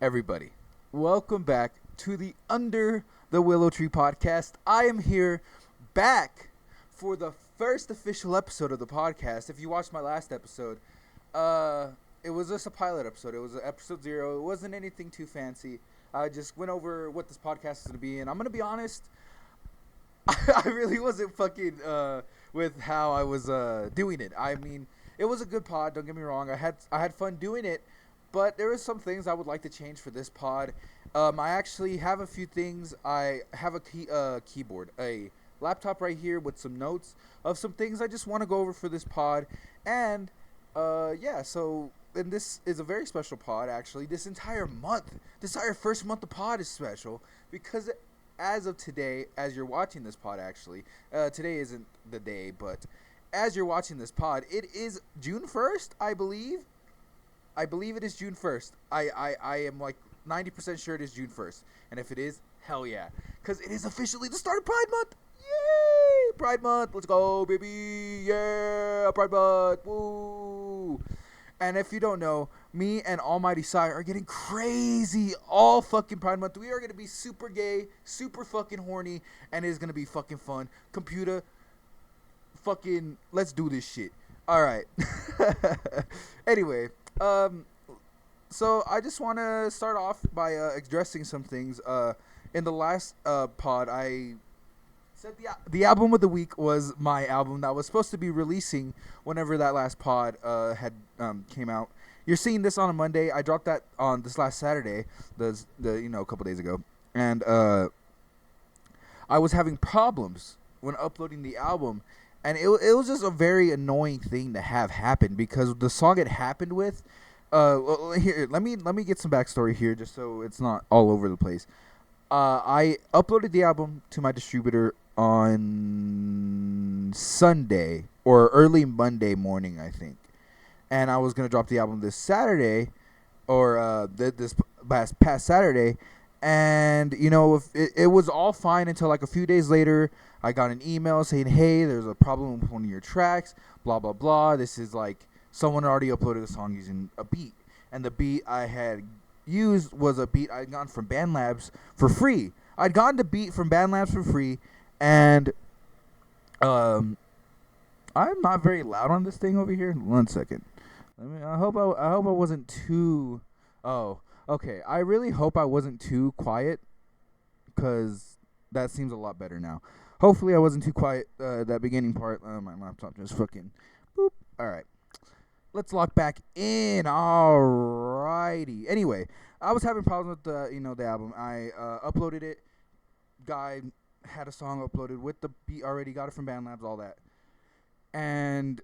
everybody. Welcome back to the Under the Willow Tree podcast. I am here back for the first official episode of the podcast. If you watched my last episode, it was just a pilot episode. It was episode 0. It wasn't anything too fancy. I just went over what this podcast is going to be, and I'm going to be honest, I really wasn't fucking with how I was doing it. I mean, it was a good pod, don't get me wrong. I had fun doing it. But there are some things I would like to change for this pod. I actually have a few things. I have a keyboard, a laptop right here with some notes of some things I just want to go over for this pod. And, and this is a very special pod, actually. This entire first month of pod is special because as of today, as you're watching this pod, actually, today isn't the day, but as you're watching this pod, it is June 1st, I believe. I believe it is June 1st. I am like 90% sure it is June 1st. And if it is, hell yeah. Because it is officially the start of Pride Month. Yay! Pride Month. Let's go, baby. Yeah, Pride Month. Woo! And if you don't know, me and Almighty S.I.G.H are getting crazy all fucking Pride Month. We are going to be super gay, super fucking horny, and it is going to be fucking fun. Computer, fucking, let's do this shit. All right. Anyway. So I just want to start off by addressing some things. In the last pod, I said the album of the week was my album that was supposed to be releasing whenever that last pod had came out. You're seeing this on a Monday. I dropped that on this last Saturday, a couple days ago, and I was having problems when uploading the album. And it was just a very annoying thing to have happen because the song it happened with, here, let me get some backstory here just so it's not all over the place. I uploaded the album to my distributor on Sunday or early Monday morning, I think. And I was going to drop the album this Saturday or this past Saturday. And, it was all fine until like a few days later. I got an email saying, hey, there's a problem with one of your tracks, blah, blah, blah. This is like someone already uploaded a song using a beat. And the beat I had used was a beat I'd gotten from BandLabs for free. I'd gotten the beat from BandLabs for free. And I'm not very loud on this thing over here. 1 second. I hope I wasn't too... Oh, okay. I really hope I wasn't too quiet because that seems a lot better now. Hopefully I wasn't too quiet, that beginning part. My laptop just fucking boop. All right. Let's lock back in. Alrighty. Anyway, I was having problems with the album. I uploaded it. Guy had a song uploaded with the beat already. Got it from BandLabs, all that. And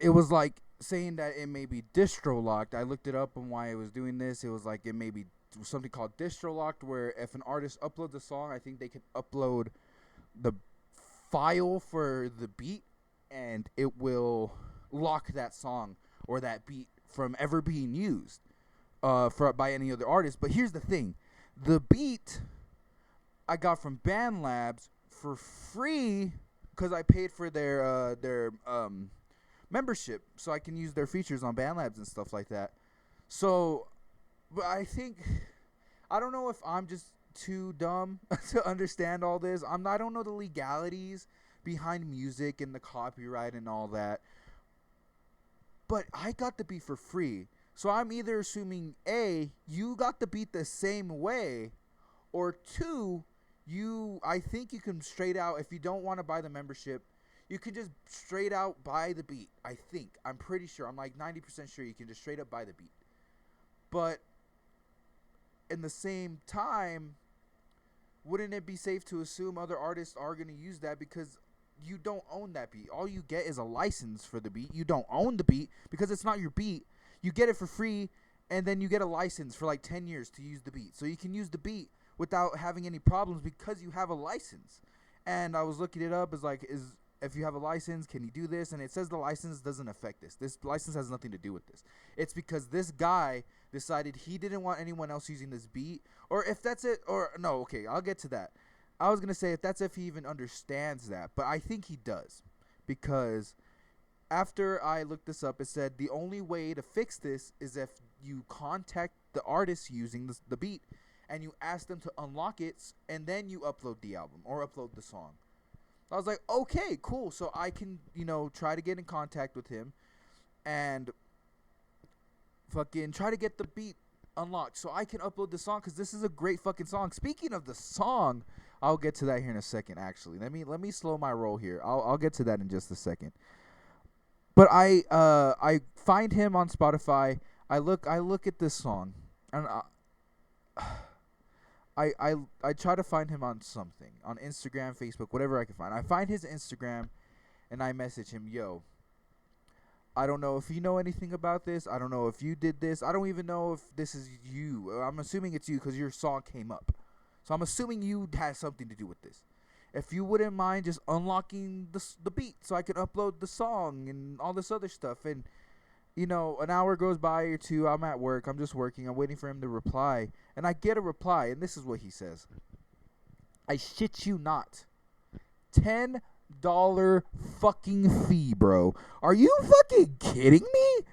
it was like saying that it may be distro locked. I looked it up on why it was doing this. It was like it may be something called distro locked, where if an artist uploads a song, I think they can upload the file for the beat and it will lock that song or that beat from ever being used by any other artist. But here's the thing. The beat I got from BandLabs for free because I paid for their membership so I can use their features on BandLabs and stuff like that. So but I don't know if I'm just too dumb to understand all this. I don't know the legalities behind music and the copyright and all that. But I got the beat for free. So I'm either assuming A, you got the beat the same way, or 2, I think you can straight out, if you don't want to buy the membership, you can just straight out buy the beat. I think. I'm pretty sure. I'm like 90% sure you can just straight up buy the beat. But in the same time, wouldn't it be safe to assume other artists are going to use that because you don't own that beat? All you get is a license for the beat. You don't own the beat because it's not your beat. You get it for free, and then you get a license for like 10 years to use the beat. So you can use the beat without having any problems because you have a license. And I was looking it up. It's like, if you have a license, can you do this? And it says the license doesn't affect this. This license has nothing to do with this. It's because this guy decided he didn't want anyone else using this beat. Or if that's it, or no, okay, I'll get to that. I was going to say if he even understands that. But I think he does. Because after I looked this up, it said the only way to fix this is if you contact the artist using the beat, and you ask them to unlock it, and then you upload the album or upload the song. I was like, okay, cool. So I can, try to get in contact with him and fucking try to get the beat unlocked so I can upload the song, because this is a great fucking song. Speaking of the song, I'll get to that here in a second. Actually, let me slow my roll here. I'll get to that in just a second. But I find him on Spotify. I look at this song, and I try to find him on something, on Instagram, Facebook, whatever I can find. I find his Instagram, and I message him, yo, I don't know if you know anything about this. I don't know if you did this. I don't even know if this is you. I'm assuming it's you because your song came up. So I'm assuming you had something to do with this. If you wouldn't mind just unlocking the beat so I could upload the song and all this other stuff. And, an hour goes by or two. I'm at work. I'm just working. I'm waiting for him to reply. And I get a reply, and this is what he says. I shit you not. $10 fucking fee, bro. Are you fucking kidding me?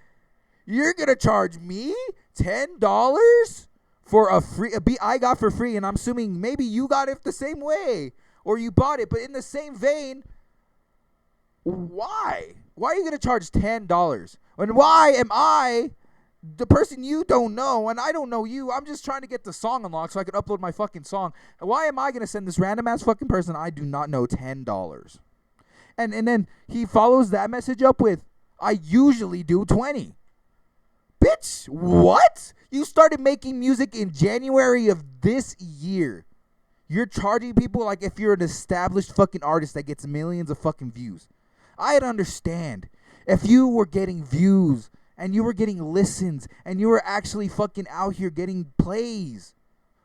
You're gonna charge me $10 for a beat I got for free, and I'm assuming maybe you got it the same way, or you bought it, but in the same vein. Why? Why are you gonna charge $10? And why am I the person you don't know, and I don't know you? I'm just trying to get the song unlocked so I can upload my fucking song. Why am I gonna send this random ass fucking person I do not know $10? And then he follows that message up with, I usually do 20. Bitch, what? You started making music in January of this year. You're charging people like if you're an established fucking artist that gets millions of fucking views. I'd understand if you were getting views and you were getting listens and you were actually fucking out here getting plays.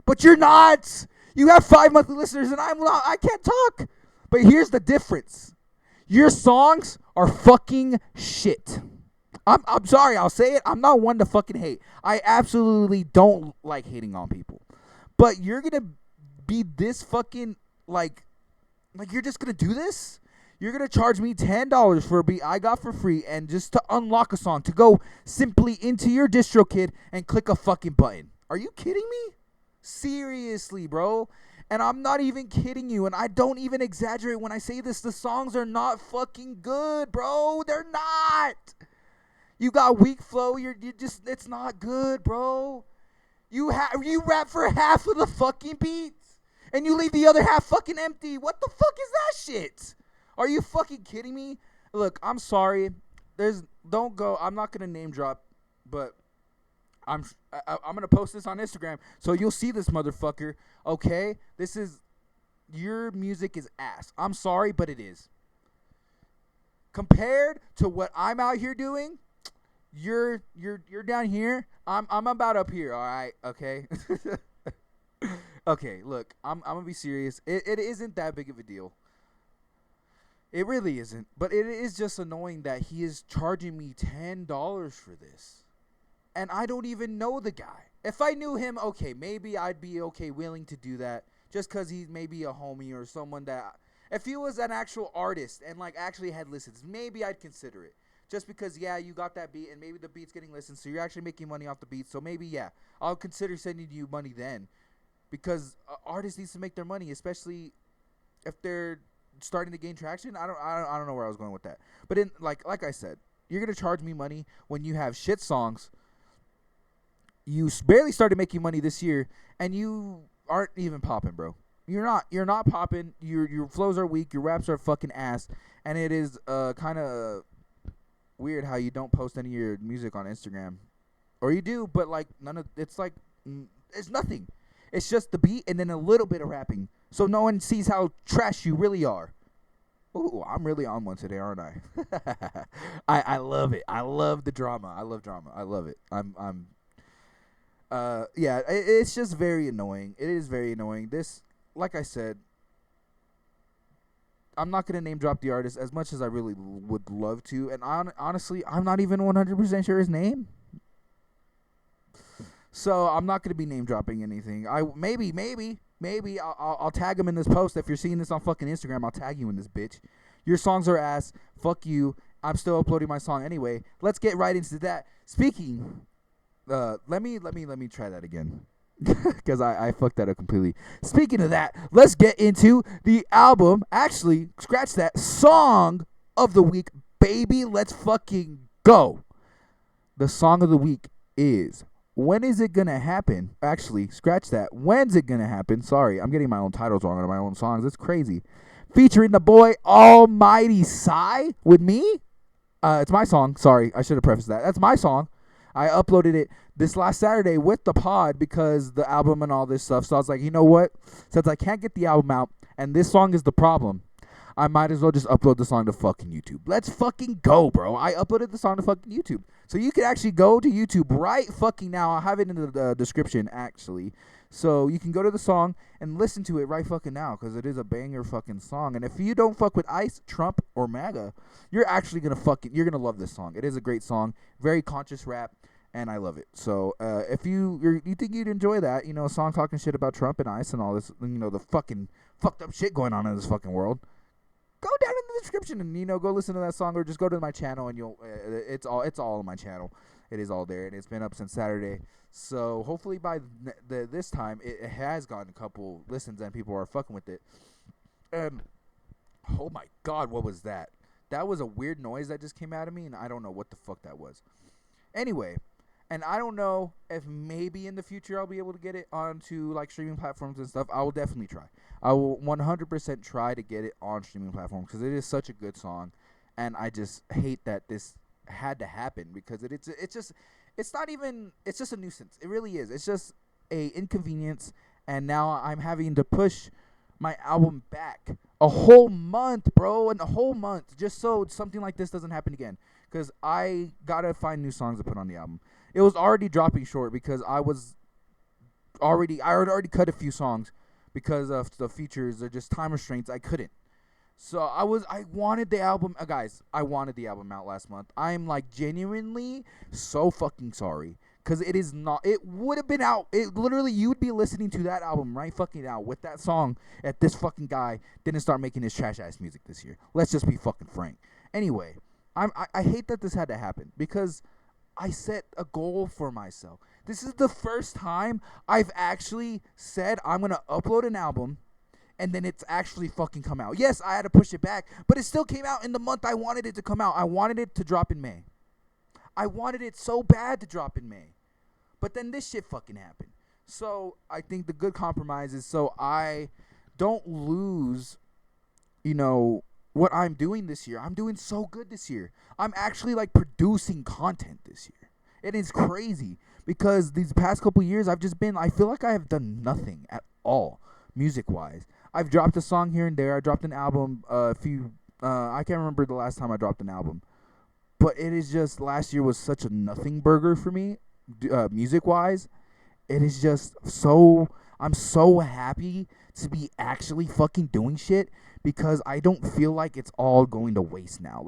But you're not. You have 5 monthly listeners and I'm not. I can't talk. But here's the difference. Your songs are fucking shit. I'm sorry, I'll say it. I'm not one to fucking hate. I absolutely don't like hating on people. But you're going to be this fucking, like you're just going to do this? You're going to charge me $10 for a beat I got for free and just to unlock a song, to go simply into your DistroKid and click a fucking button. Are you kidding me? Seriously, bro. And I'm not even kidding you, and I don't even exaggerate when I say this. The songs are not fucking good, bro. They're not. You got weak flow. It's not good, bro. You rap for half of the fucking beats, and you leave the other half fucking empty. What the fuck is that shit? Are you fucking kidding me? Look, I'm sorry. Don't go. I'm not gonna name drop, but I'm gonna post this on Instagram so you'll see this motherfucker. Okay, your music is ass. I'm sorry, but it is. Compared to what I'm out here doing, you're down here. I'm about up here. All right, okay. Okay, look, I'm gonna be serious. It isn't that big of a deal. It really isn't. But it is just annoying that he is charging me $10 for this. And I don't even know the guy. If I knew him, okay, maybe I'd be willing to do that. Just because he's maybe a homie or someone that... If he was an actual artist and actually had listens, maybe I'd consider it. Just because, yeah, you got that beat and maybe the beat's getting listened, so you're actually making money off the beat. So maybe, yeah, I'll consider sending you money then. Because artists need to make their money, especially if they're starting to gain traction. I don't know where I was going with that. But like I said, you're going to charge me money when you have shit songs. You barely started making money this year, and you aren't even popping, bro. You're not popping. Your flows are weak. Your raps are fucking ass, and it is kind of weird how you don't post any of your music on Instagram, or you do, but none of it's it's nothing. It's just the beat and then a little bit of rapping, so no one sees how trash you really are. Ooh, I'm really on one today, aren't I? I love it. I love the drama. I love drama. I love it. Yeah, it's just very annoying. It is very annoying. This, like I said, I'm not going to name drop the artist as much as I really would love to. And honestly, I'm not even 100% sure his name. So I'm not going to be name dropping anything. Maybe I'll tag him in this post. If you're seeing this on fucking Instagram, I'll tag you in this bitch. Your songs are ass. Fuck you. I'm still uploading my song anyway. Let's get right into that. Speaking Let me try that again. Because I fucked that up completely. Speaking of that, let's get into the album. Actually, scratch that. Song of the week, baby. Let's fucking go. The song of the week is When Is It Gonna Happen? Actually, scratch that. When's It Gonna Happen? Sorry, I'm getting my own titles wrong on my own songs. It's crazy. Featuring the boy Almighty S.I.G.H with me. It's my song. Sorry, I should have prefaced that. That's my song. I uploaded it this last Saturday with the pod because the album and all this stuff. So I was like, you know what? Since I can't get the album out and this song is the problem, I might as well just upload the song to fucking YouTube. Let's fucking go, bro. I uploaded the song to fucking YouTube. So you can actually go to YouTube right fucking now. I'll have it in the description, actually. So you can go to the song and listen to it right fucking now because it is a banger fucking song. And if you don't fuck with Ice, Trump, or MAGA, you're actually going to you're going to love this song. It is a great song. Very conscious rap. And I love it. So if you think you'd enjoy that, a song talking shit about Trump and ICE and all this, the fucking fucked up shit going on in this fucking world, go down in the description and go listen to that song, or just go to my channel and you'll it's all on my channel. It is all there, and it's been up since Saturday. So hopefully by this time it has gotten a couple listens and people are fucking with it. Oh my god, what was that? That was a weird noise that just came out of me, and I don't know what the fuck that was. Anyway. And I don't know if maybe in the future I'll be able to get it onto like streaming platforms and stuff. I will definitely try. I will 100% try to get it on streaming platforms because it is such a good song, and I just hate that this had to happen because it's just a nuisance. It really is. It's just a inconvenience, and now I'm having to push my album back a whole month, bro, and a whole month just so something like this doesn't happen again. Because I gotta find new songs to put on the album. It was already dropping short because I already cut a few songs because of the features or just time restraints. I couldn't. So I wanted the album, guys. I wanted the album out last month. I'm like genuinely so fucking sorry because it is not. It would have been out. It literally, you'd be listening to that album right fucking now with that song if this fucking guy didn't start making his trash ass music this year. Let's just be fucking frank. Anyway, I hate that this had to happen because I set a goal for myself. This is the first time I've actually said I'm going to upload an album and then it's actually fucking come out. Yes, I had to push it back, but it still came out in the month I wanted it to come out. I wanted it to drop in May. I wanted it so bad to drop in May. But then this shit fucking happened. So I think the good compromise is so I don't lose, what I'm doing this year. I'm doing so good this year. I'm actually like producing content this year. It is crazy because these past couple years I feel like I have done nothing at all music wise. I've dropped a song here and there. I dropped an album I can't remember the last time I dropped an album. But it is just, last year was such a nothing burger for me music wise. It is just I'm so happy to be actually fucking doing shit because I don't feel like it's all going to waste now.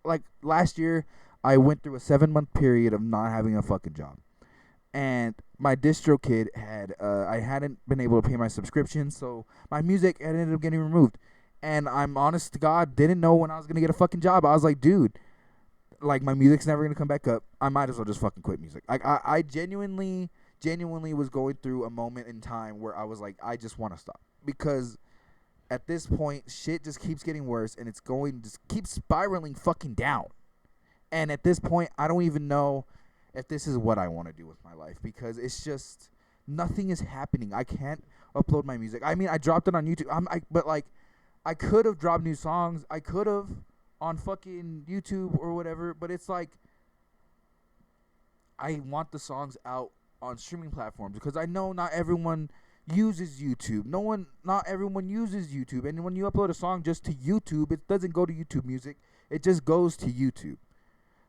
Like last year, I went through a 7-month period of not having a fucking job. And my distro kid I hadn't been able to pay my subscription, so my music ended up getting removed. And I'm honest to God, didn't know when I was going to get a fucking job. I was like, dude, like my music's never going to come back up. I might as well just fucking quit music. Like I genuinely was going through a moment in time where I was like, I just want to stop. Because at this point, shit just keeps getting worse, and just keeps spiraling fucking down. And at this point, I don't even know if this is what I want to do with my life because it's just nothing is happening. I can't upload my music. I mean, I dropped it on YouTube. But like, I could have dropped new songs. I could have on fucking YouTube or whatever. But it's like, I want the songs out on streaming platforms because I know not everyone uses YouTube. Not everyone uses YouTube. And when you upload a song just to YouTube, it doesn't go to YouTube Music. It just goes to YouTube.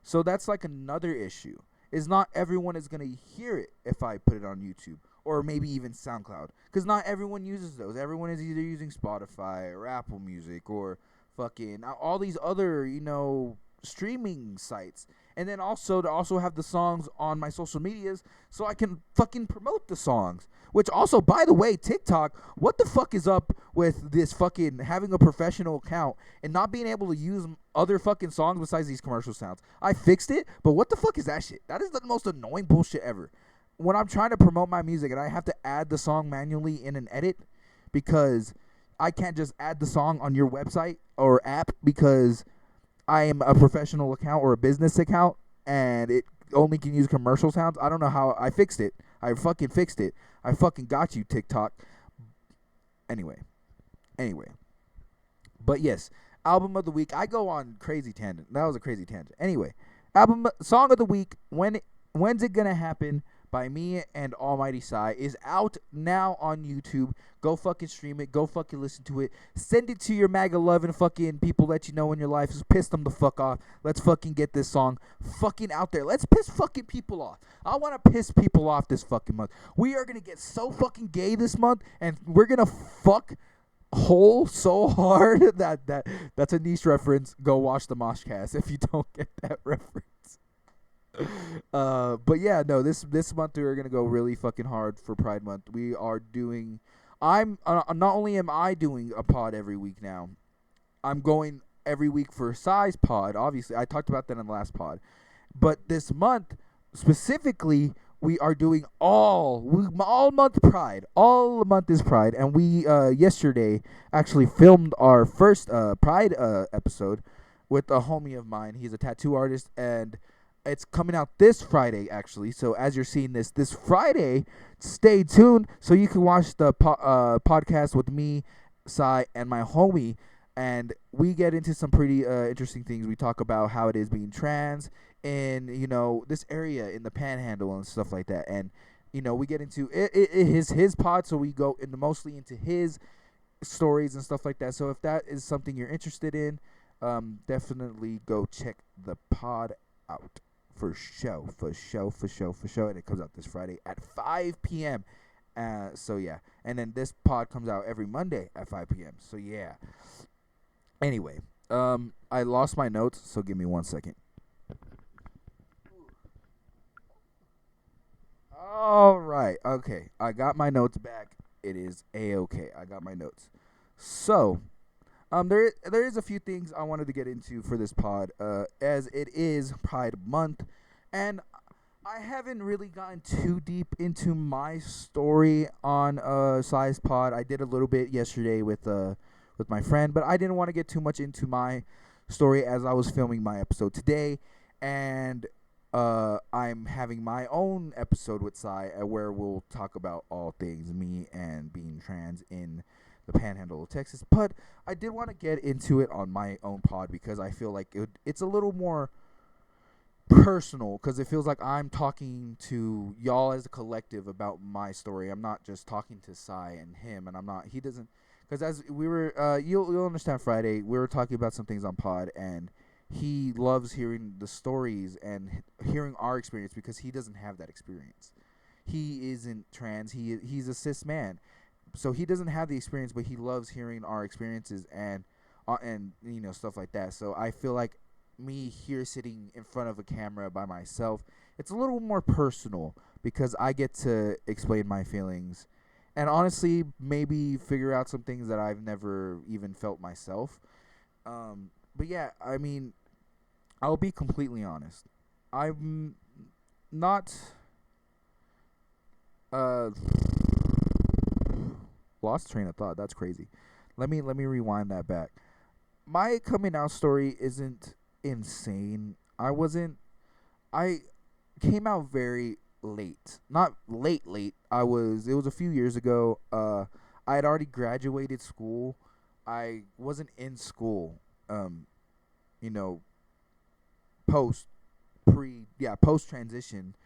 So that's like another issue. Is not everyone is going to hear it if I put it on YouTube or maybe even SoundCloud. Because not everyone uses those. Everyone is either using Spotify or Apple Music or fucking all these other, streaming sites. and then also to also have the songs on my social medias so I can fucking promote the songs. Which also, by the way, TikTok, what the fuck is up with this fucking having a professional account and not being able to use other fucking songs besides these commercial sounds? I fixed it, but what the fuck is that shit? That is the most annoying bullshit ever. When I'm trying to promote my music and I have to add the song manually in an edit because I can't just add the song on your website or app because I am a professional account or a business account and it only can use commercial sounds. I don't know how I fixed it. I fucking fixed it. I fucking got you, TikTok. Anyway. But yes, album of the week. I go on crazy tangent. That was a crazy tangent. Anyway, song of the week. When's it gonna happen? By me and Almighty S.I.G.H is out now on YouTube. Go fucking stream it. Go fucking listen to it. Send it to your MAGA loving fucking people that you know in your life. Just piss them the fuck off. Let's fucking get this song fucking out there. Let's piss fucking people off. I want to piss people off this fucking month. We are going to get so fucking gay this month, and we're going to fuck hole so hard that's a niche reference. Go watch the MOSHCAST if you don't get that reference. But yeah, no, this month we're gonna go really fucking hard for Pride Month. We are doing. Not only am I doing a pod every week now, I'm going every week for S.I.G.H pod. Obviously, I talked about that in the last pod, but this month specifically, we are doing all month Pride. All month is Pride, and we yesterday actually filmed our first Pride episode with a homie of mine. He's a tattoo artist, and it's coming out this Friday, actually. So as you're seeing this Friday, stay tuned so you can watch the podcast with me, Sai, and my homie. And we get into some pretty interesting things. We talk about how it is being trans in, this area in the Panhandle and stuff like that. And, we get into his pod, so we go mostly into his stories and stuff like that. So if that is something you're interested in, definitely go check the pod out. For show. And it comes out this Friday at 5 p.m. So, yeah. And then this pod comes out every Monday at 5 p.m. So, yeah. Anyway, I lost my notes, so give me 1 second. All right. Okay. I got my notes back. It is A-okay. I got my notes. So, there is a few things I wanted to get into for this pod, as it is Pride Month, and I haven't really gotten too deep into my story on S.I.G.H pod. I did a little bit yesterday with my friend, but I didn't want to get too much into my story as I was filming my episode today, and I'm having my own episode with Sai where we'll talk about all things me and being trans in the Panhandle of Texas. But I did want to get into it on my own pod because I feel like it's a little more personal, because it feels like I'm talking to y'all as a collective about my story. I'm not just talking to Sai and him, and he doesn't, because as we were, you'll understand Friday, we were talking about some things on pod, and he loves hearing the stories and hearing our experience because he doesn't have that experience. He isn't trans. He's a cis man. So he doesn't have the experience, but he loves hearing our experiences and stuff like that. So I feel like me here sitting in front of a camera by myself, it's a little more personal because I get to explain my feelings and honestly maybe figure out some things that I've never even felt myself. But yeah, I mean, I'll be completely honest. I'm not lost train of thought. That's crazy. Let me rewind that back. My coming out story isn't insane. I came out very late. Not late. It was a few years ago. I had already graduated school. I wasn't in school. Post transition.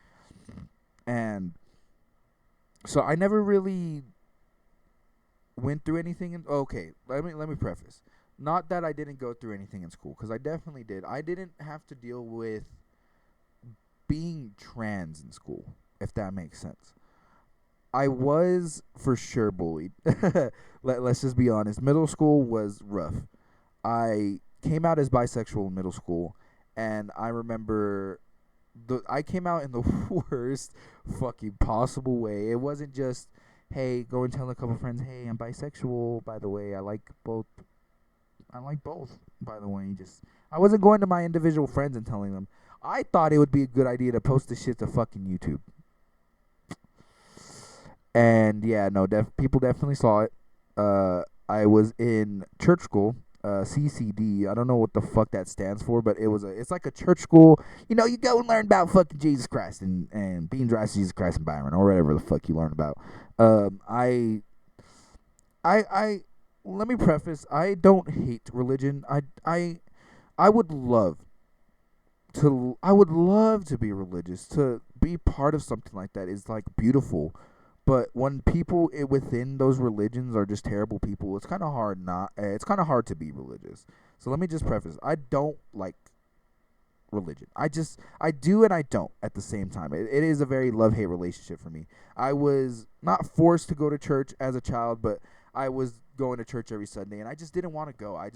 And so I never really went through anything. Okay, let me preface. Not that I didn't go through anything in school, because I definitely did. I didn't have to deal with being trans in school, if that makes sense. I was for sure bullied. Let's just be honest. Middle school was rough. I came out as bisexual in middle school, and I remember I came out in the worst fucking possible way. It wasn't just, hey, go and tell a couple friends, hey, I'm bisexual. By the way, I like both. I like both. By the way, just I wasn't going to my individual friends and telling them. I thought it would be a good idea to post this shit to fucking YouTube. And yeah, no, people definitely saw it. I was in church school, CCD. I don't know what the fuck that stands for, but it's like a church school. You know, you go and learn about fucking Jesus Christ and being dressed as Jesus Christ and Byron or whatever the fuck you learn about. I let me preface. I don't hate religion. I would love to be religious, to be part of something like that is like beautiful. But when people within those religions are just terrible people, it's kind of hard it's kind of hard to be religious. So let me just preface, I don't like religion. I do and I don't at the same time. It is a very love-hate relationship for me. I was not forced to go to church as a child, but I was going to church every Sunday, and I just didn't want to go. I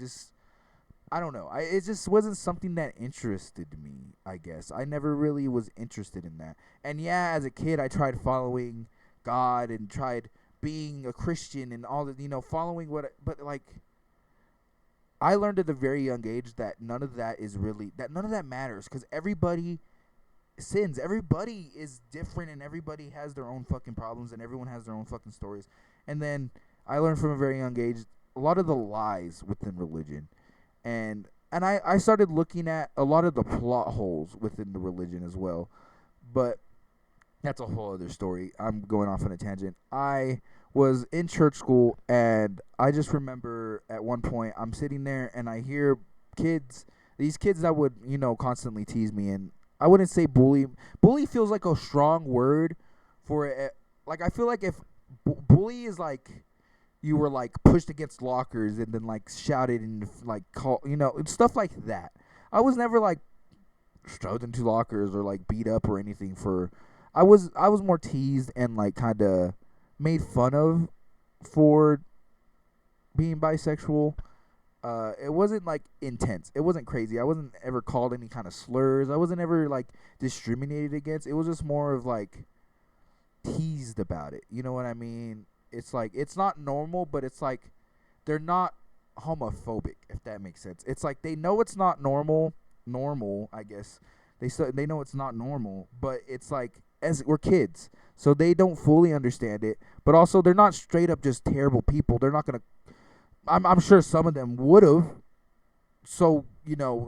don't know. It just wasn't something that interested me, I guess. I never really was interested in that. And yeah, as a kid, I tried following God and tried being a Christian and all the, following but like, I learned at a very young age that none of that matters, because everybody sins. Everybody is different, and everybody has their own fucking problems, and everyone has their own fucking stories. And then I learned from a very young age a lot of the lies within religion. And I started looking at a lot of the plot holes within the religion as well. But that's a whole other story. I'm going off on a tangent. I was in church school, and I just remember at one point I'm sitting there and I hear these kids that would, constantly tease me. And I wouldn't say bully. Bully feels like a strong word for it. Like, I feel like if bully is like you were like pushed against lockers and then like shouted and like call, stuff like that. I was never like shoved into lockers or like beat up or anything for. I was more teased and like kind of made fun of for being bisexual. It wasn't like intense. It wasn't crazy. I wasn't ever called any kind of slurs. I wasn't ever like discriminated against. It was just more of like teased about it. You know what I mean? It's like, it's not normal, but it's like they're not homophobic, if that makes sense. It's like they know it's not normal, I guess. They know it's not normal, but it's like, as we're kids, so they don't fully understand it, but also they're not straight up just terrible people. They're not going to, I'm sure some of them would have, so,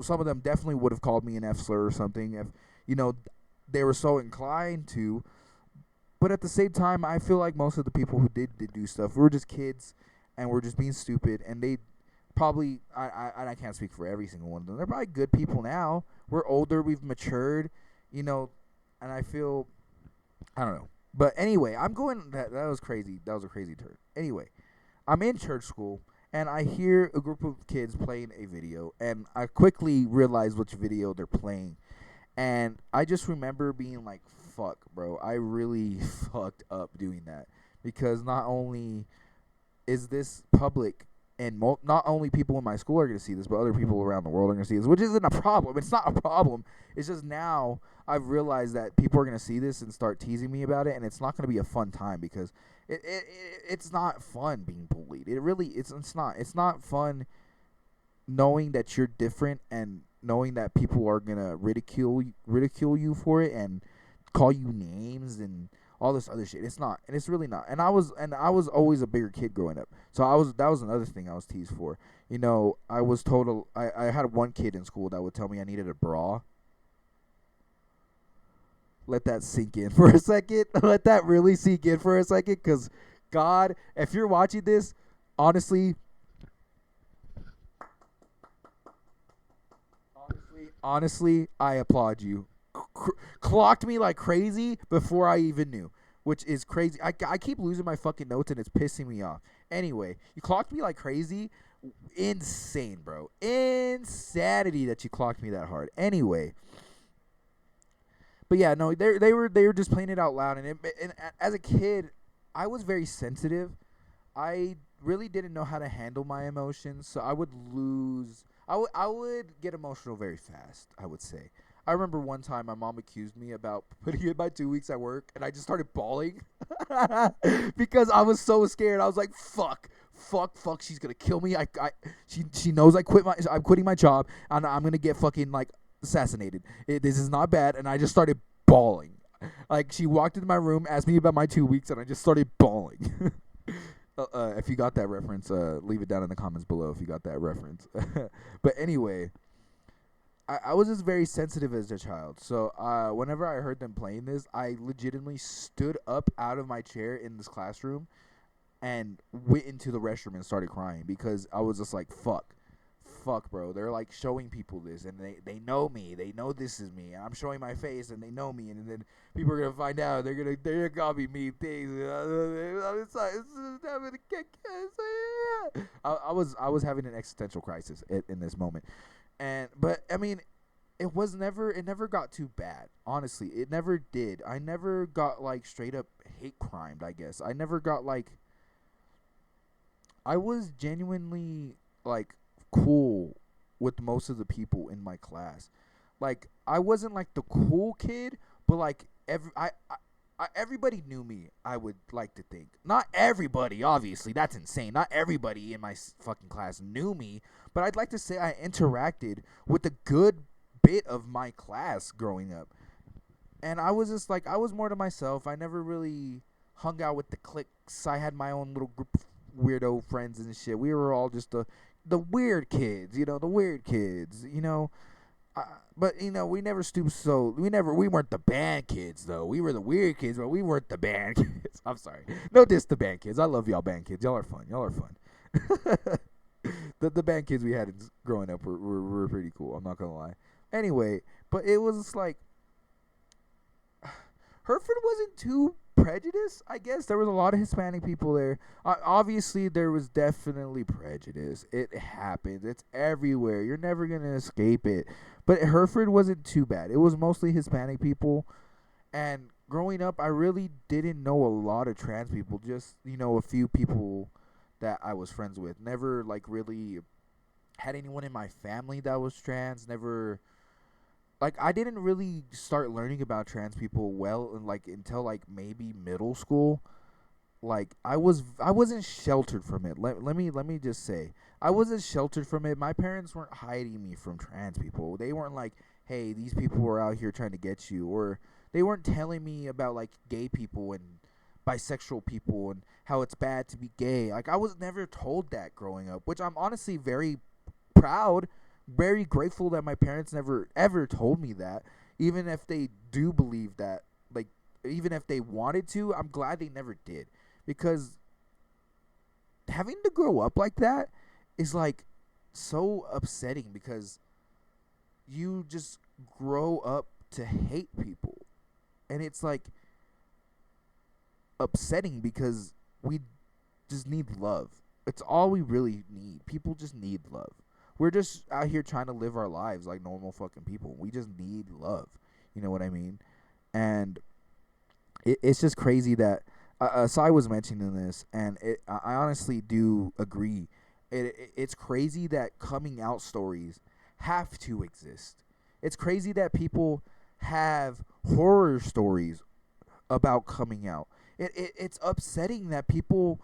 some of them definitely would have called me an F-slur or something if, they were so inclined to. But at the same time, I feel like most of the people who did do stuff, we were just kids, and we're just being stupid, and they probably, I can't speak for every single one of them, they're probably good people now. We're older, we've matured, and I feel, I don't know. But anyway, that was crazy. That was a crazy turn. Anyway, I'm in church school, and I hear a group of kids playing a video, and I quickly realize which video they're playing. And I just remember being like, fuck, bro, I really fucked up doing that. Because not only is this public, and not only people in my school are going to see this, but other people around the world are going to see this, which isn't a problem. It's not a problem. It's just now I've realized that people are going to see this and start teasing me about it, and it's not going to be a fun time, because it's not fun being bullied. It's not. It's not fun knowing that you're different and knowing that people are going to ridicule you for it and call you names and all this other shit. It's not, and it's really not. And I was always a bigger kid growing up, so that was another thing I was teased for. I was told I had one kid in school that would tell me I needed a bra. Let that sink in for a second. Let that really sink in for a second, because God, if you're watching this, honestly, I applaud you. Clocked me like crazy before I even knew, which is crazy. I keep losing my fucking notes, and it's pissing me off. Anyway, you clocked me like crazy. Insane, bro. Insanity that you clocked me that hard. Anyway, but yeah, no, they were just playing it out loud, and as a kid, I was very sensitive. I really didn't know how to handle my emotions, so I would lose. I would get emotional very fast, I would say. I remember one time my mom accused me about putting in my 2 weeks at work, and I just started bawling because I was so scared. I was like, fuck, she's gonna kill me. She knows I'm quitting my job, and I'm gonna get fucking like assassinated. This is not bad, and I just started bawling. Like, she walked into my room, asked me about my 2 weeks, and I just started bawling. If you got that reference, leave it down in the comments below if you got that reference. But anyway, I was just very sensitive as a child. So whenever I heard them playing this, I legitimately stood up out of my chair in this classroom and went into the restroom and started crying because I was just like, fuck, bro. They're like showing people this, and they know me. They know this is me. And I'm showing my face, and they know me. And then people are gonna find out. They're gonna copy me things. I was having an existential crisis in this moment, but I mean, it never got too bad. Honestly, it never did. I never got like straight up hate crimed. I guess I never got like. I was genuinely like cool with most of the people in my class. Like, I wasn't like the cool kid, but like everybody knew me, I would like to think. Not everybody, obviously. That's insane. Not everybody in my fucking class knew me, but I'd like to say I interacted with a good bit of my class growing up. And I was just like, I was more to myself. I never really hung out with the cliques. I had my own little group of weirdo friends and shit. We were all just the weird kids, the weird kids, but we never stooped so we weren't the band kids though. We were the weird kids, but we weren't the band kids. I'm sorry, no diss the band kids. I love y'all band kids. Y'all are fun. The band kids we had growing up were pretty cool. I'm not gonna lie. Anyway, but it was like Hereford wasn't too prejudiced, I guess. There was a lot of Hispanic people there. Obviously, there was definitely prejudice. It happens. It's everywhere. You're never going to escape it. But Hereford wasn't too bad. It was mostly Hispanic people. And growing up, I really didn't know a lot of trans people. Just, a few people that I was friends with. Never, like, really had anyone in my family that was trans. Never... Like, I didn't really start learning about trans people until like maybe middle school. Like, I wasn't sheltered from it. Let me just say, I wasn't sheltered from it. My parents weren't hiding me from trans people. They weren't like, hey, these people are out here trying to get you, or they weren't telling me about like gay people and bisexual people and how it's bad to be gay. Like, I was never told that growing up, which I'm honestly very proud. Very grateful that my parents never ever told me that. Even if they do believe that, like, even if they wanted to, I'm glad they never did. Because having to grow up like that is like so upsetting, because you just grow up to hate people. And it's like upsetting because we just need love. It's all we really need. People just need love. We're just out here trying to live our lives like normal fucking people. We just need love. You know what I mean? And it's just crazy that Sai was mentioning this, and I honestly do agree. It's crazy that coming out stories have to exist. It's crazy that people have horror stories about coming out. It's upsetting that people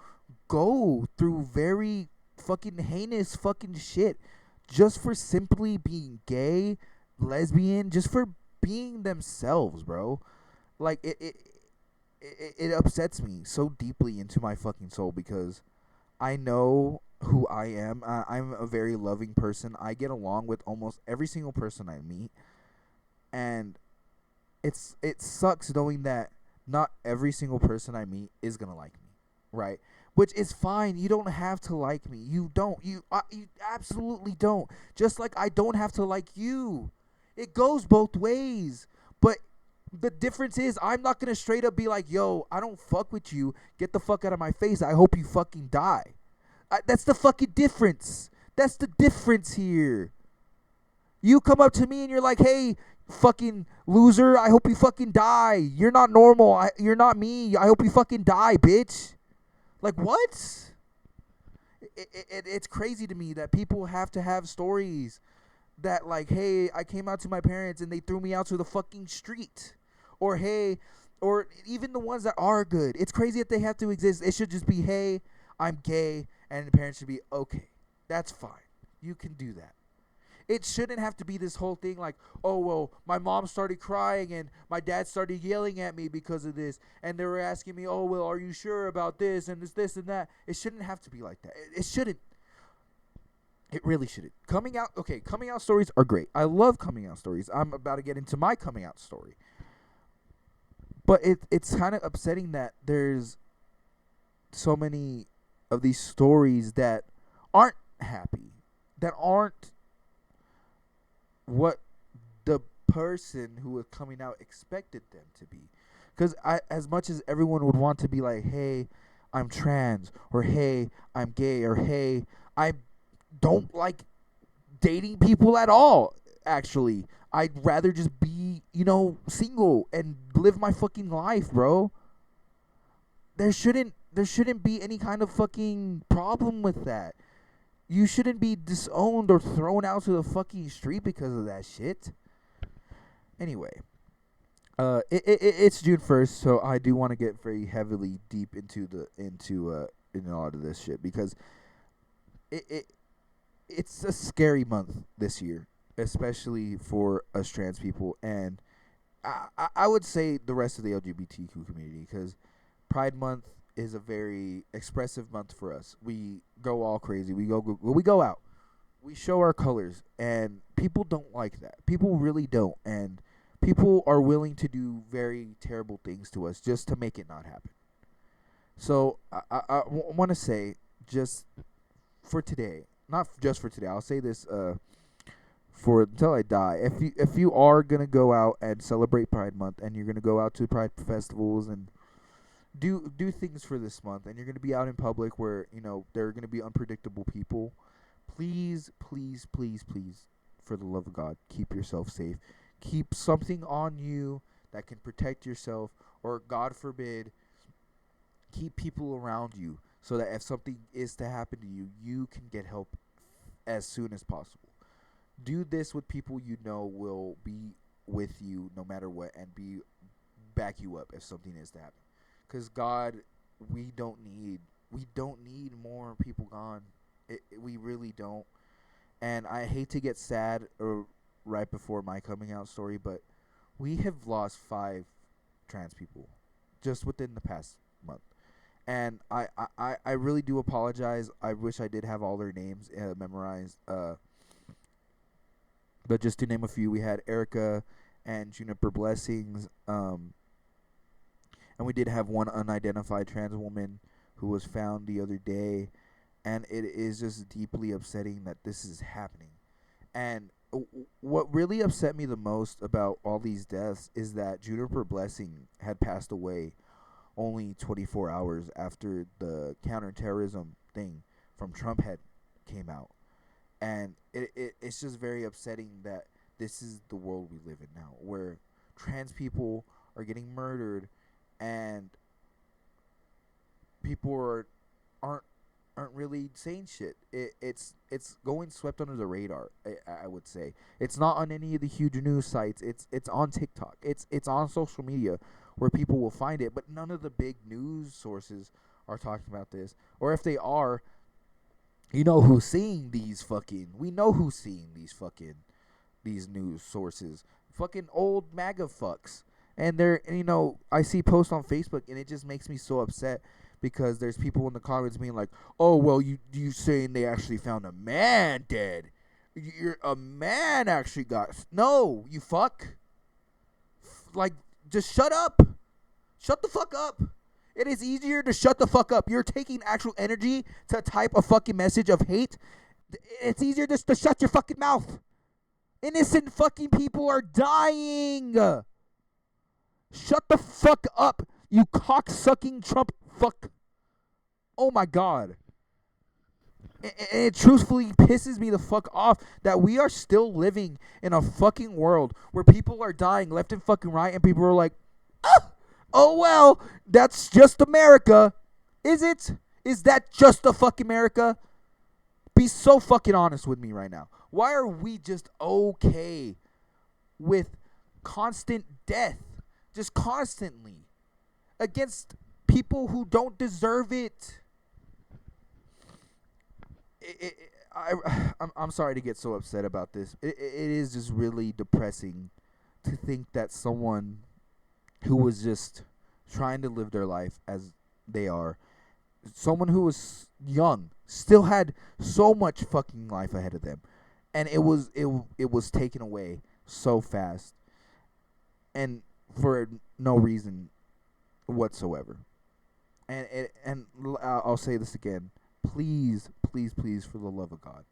go through very fucking heinous fucking shit just for simply being gay, lesbian, just for being themselves, bro. Like, it upsets me so deeply into my fucking soul, because I know who I am. I'm a very loving person. I get along with almost every single person I meet, and it sucks knowing that not every single person I meet is gonna like me, right? Which is fine. You don't have to like me. You don't. You absolutely don't. Just like I don't have to like you. It goes both ways. But the difference is, I'm not going to straight up be like, yo, I don't fuck with you. Get the fuck out of my face. I hope you fucking die. That's the fucking difference. That's the difference here. You come up to me and you're like, hey, fucking loser, I hope you fucking die. You're not normal. You're not me. I hope you fucking die, bitch. Like, what? It's crazy to me that people have to have stories that, like, hey, I came out to my parents and they threw me out to the fucking street, or hey, or even the ones that are good. It's crazy that they have to exist. It should just be, hey, I'm gay, and the parents should be, okay, that's fine. You can do that. It shouldn't have to be this whole thing like, oh, well, my mom started crying and my dad started yelling at me because of this, and they were asking me, oh, well, are you sure about this and this and that? It shouldn't have to be like that. It shouldn't. It really shouldn't. Coming out stories are great. I love coming out stories. I'm about to get into my coming out story. But it's kind of upsetting that there's so many of these stories that aren't happy, that aren't what the person who was coming out expected them to be. Because as much as everyone would want to be like, hey, I'm trans, or hey, I'm gay, or hey, I don't like dating people at all, actually. I'd rather just be, single and live my fucking life, bro. There shouldn't be any kind of fucking problem with that. You shouldn't be disowned or thrown out to the fucking street because of that shit. Anyway, it's June 1st, so I do want to get very heavily deep into a lot of this shit, because it's a scary month this year, especially for us trans people, and I would say the rest of the LGBTQ community, because Pride Month is a very expressive month for us. We go all crazy. We go out. We show our colors, and people don't like that. People really don't, and people are willing to do very terrible things to us just to make it not happen. So I want to say, just for today, not just for today, I'll say this for until I die. If you are gonna go out and celebrate Pride Month, and you're gonna go out to Pride festivals and do things for this month, and you're going to be out in public where, there are going to be unpredictable people, please, please, please, please, for the love of God, keep yourself safe. Keep something on you that can protect yourself, or God forbid, keep people around you so that if something is to happen to you, you can get help as soon as possible. Do this with people will be with you no matter what, and back you up if something is to happen. Because God, we don't need more people gone. We really don't. And I hate to get sad right before my coming out story, but we have lost 5 trans people just within the past month. And I really do apologize. I wish I did have all their names memorized. But just to name a few, we had Erica and Juniper Blessings. And we did have one unidentified trans woman who was found the other day. And it is just deeply upsetting that this is happening. And what really upset me the most about all these deaths is that Juniper Blessing had passed away only 24 hours after the counterterrorism thing from Trump had came out. And it's just very upsetting that this is the world we live in now, where trans people are getting murdered, and people aren't really saying shit. It's going swept under the radar. I would say it's not on any of the huge news sites. It's on TikTok. It's on social media where people will find it. But none of the big news sources are talking about this. Or if they are, who's seeing these fucking? We know who's seeing these news sources. Fucking old MAGA fucks. And I see posts on Facebook, and it just makes me so upset, because there's people in the comments being like, oh, well, you saying they actually found a man dead. A man actually got... No, you fuck. Like, just shut up. Shut the fuck up. It is easier to shut the fuck up. You're taking actual energy to type a fucking message of hate. It's easier just to shut your fucking mouth. Innocent fucking people are dying. Shut the fuck up, you cock-sucking Trump fuck. Oh my God. It truthfully pisses me the fuck off that we are still living in a fucking world where people are dying left and fucking right, and people are like, oh well, that's just America. Is it? Is that just the fuck America? Be so fucking honest with me right now. Why are we just okay with constant death? Just constantly. Against people who don't deserve it. I'm sorry to get so upset about this. It is just really depressing to think that someone who was just trying to live their life as they are, someone who was young, still had so much fucking life ahead of them, and it was taken away so fast, and for no reason whatsoever. I'll say this again. Please, please, please, for the love of God,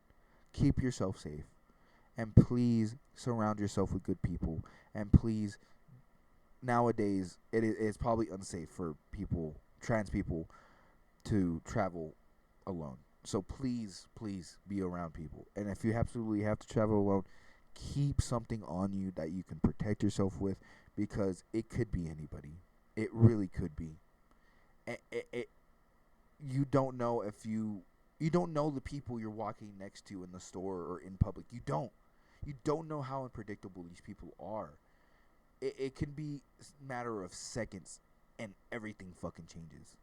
keep yourself safe. And please surround yourself with good people. And please, nowadays, it's probably unsafe for trans people, to travel alone. So please, please be around people. And if you absolutely have to travel alone, keep something on you that you can protect yourself with, because it could be anybody. It really could be. You don't know you don't know the people you're walking next to in the store or in public. You don't know how unpredictable these people are. It can be a matter of seconds and everything fucking changes.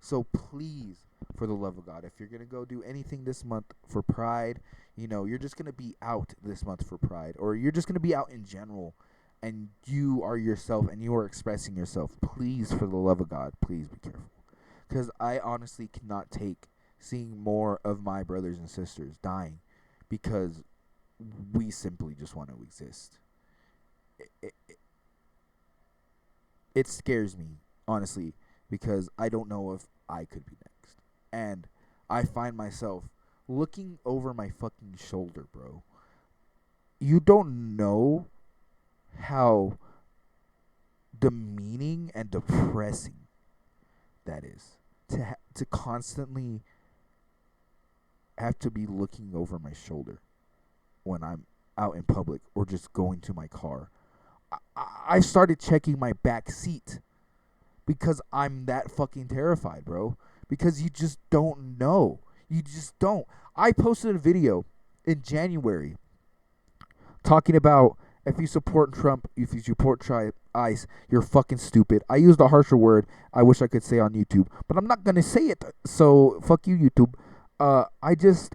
So please, for the love of God, if you're going to go do anything this month for Pride, you're just going to be out this month for Pride, or you're just going to be out in general, and you are yourself and you are expressing yourself, please, for the love of God, please be careful. Because I honestly cannot take seeing more of my brothers and sisters dying because we simply just want to exist. It scares me, honestly, because I don't know if I could be next. And I find myself looking over my fucking shoulder, bro. You don't know how demeaning and depressing that is. To constantly have to be looking over my shoulder when I'm out in public or just going to my car. I started checking my back seat because I'm that fucking terrified, bro. Because you just don't know. You just don't. I posted a video in January talking about, if you support Trump, if you support ICE, you're fucking stupid. I used a harsher word I wish I could say on YouTube, but I'm not going to say it. So, fuck you, YouTube. I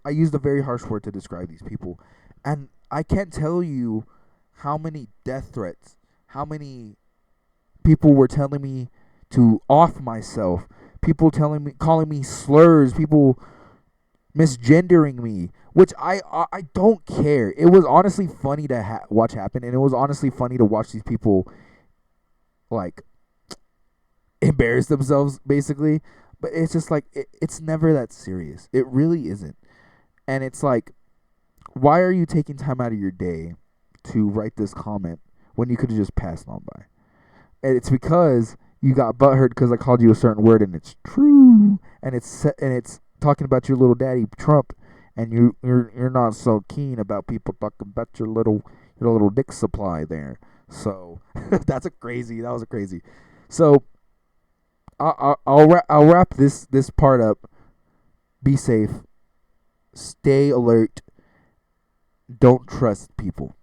used a very harsh word to describe these people. And I can't tell you how many death threats, how many people were telling me to off myself, people calling me slurs, people misgendering me, which I don't care. It was honestly funny to watch happen, and it was honestly funny to watch these people like embarrass themselves, basically. But it's just like it's never that serious. It really isn't. And it's like, why are you taking time out of your day to write this comment when you could have just passed on by? And it's because you got butthurt because I called you a certain word, and it's true, and it's talking about your little daddy Trump, and you're not so keen about people talking about your little dick supply there. So that was crazy. So I'll wrap this part up. Be safe. Stay alert. Don't trust people.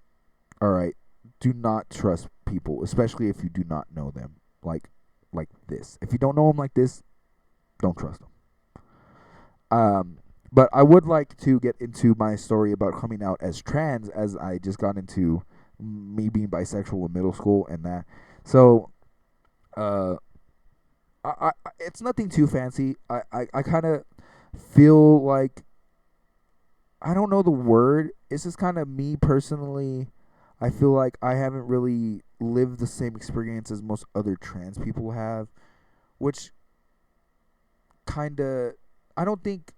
All right. Do not trust people, especially if you do not know them like this. If you don't know them like this, don't trust them. But I would like to get into my story about coming out as trans, as I just got into me being bisexual in middle school and that. So, I it's nothing too fancy. I kind of feel like, I don't know the word. It's just kind of me personally. I feel like I haven't really lived the same experience as most other trans people have, which kind of, I don't think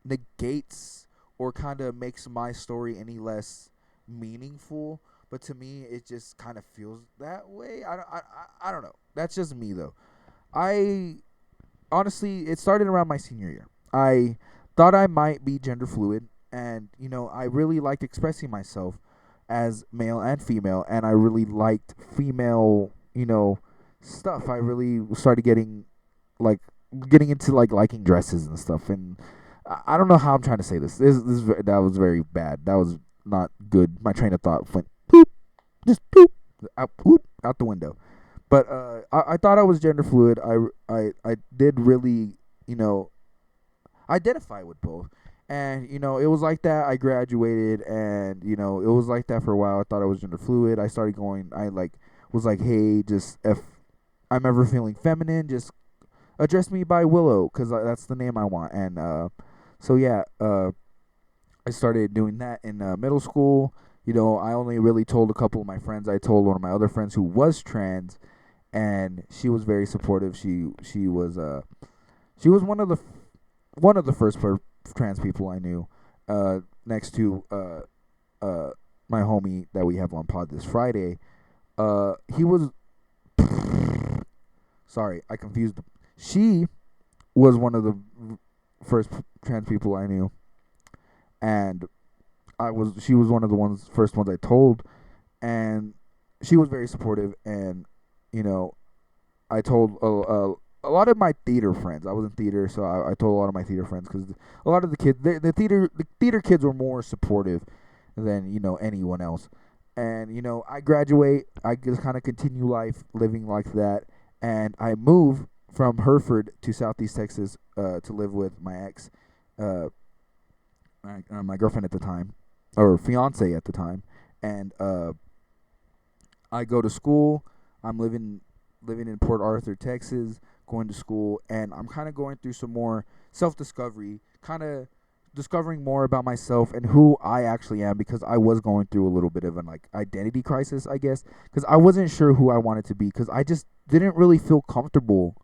negates or kind of makes my story any less meaningful, but to me it just kind of feels that way. I don't know. That's just me though. I honestly, it started around my senior year. I thought I might be gender fluid, and I really liked expressing myself as male and female, and I really liked female, stuff. I really started getting into like liking dresses and stuff, and I don't know how I'm trying to say this. That was very bad. That was not good. My train of thought went poop, just poop out the window. But I thought I was gender fluid. I did really, you know, identify with both. And, it was like that. I graduated, and, it was like that for a while. I thought I was gender fluid. I started going, was like, hey, just if I'm ever feeling feminine, just address me by Willow, because that's the name I want. And so, yeah, I started doing that in middle school. I only really told a couple of my friends. I told one of my other friends who was trans, and she was very supportive. She was one of the first trans people I knew, next to my homie that we have on pod this Friday. He was sorry, I confused. She was one of the first trans people I knew, and she was one of the first ones I told, and she was very supportive. And I told a lot of my theater friends. I was in theater, so I told a lot of my theater friends, because a lot of the kids, the theater kids were more supportive than anyone else. And I graduate, I just kind of continue life living like that, and I move from Hereford to Southeast Texas to live with my ex, my girlfriend at the time, or fiance at the time. And I go to school. I'm living in Port Arthur, Texas, going to school, and I'm kind of going through some more self-discovery, kind of discovering more about myself and who I actually am, because I was going through a little bit of an identity crisis, I guess, because I wasn't sure who I wanted to be, because I just didn't really feel comfortable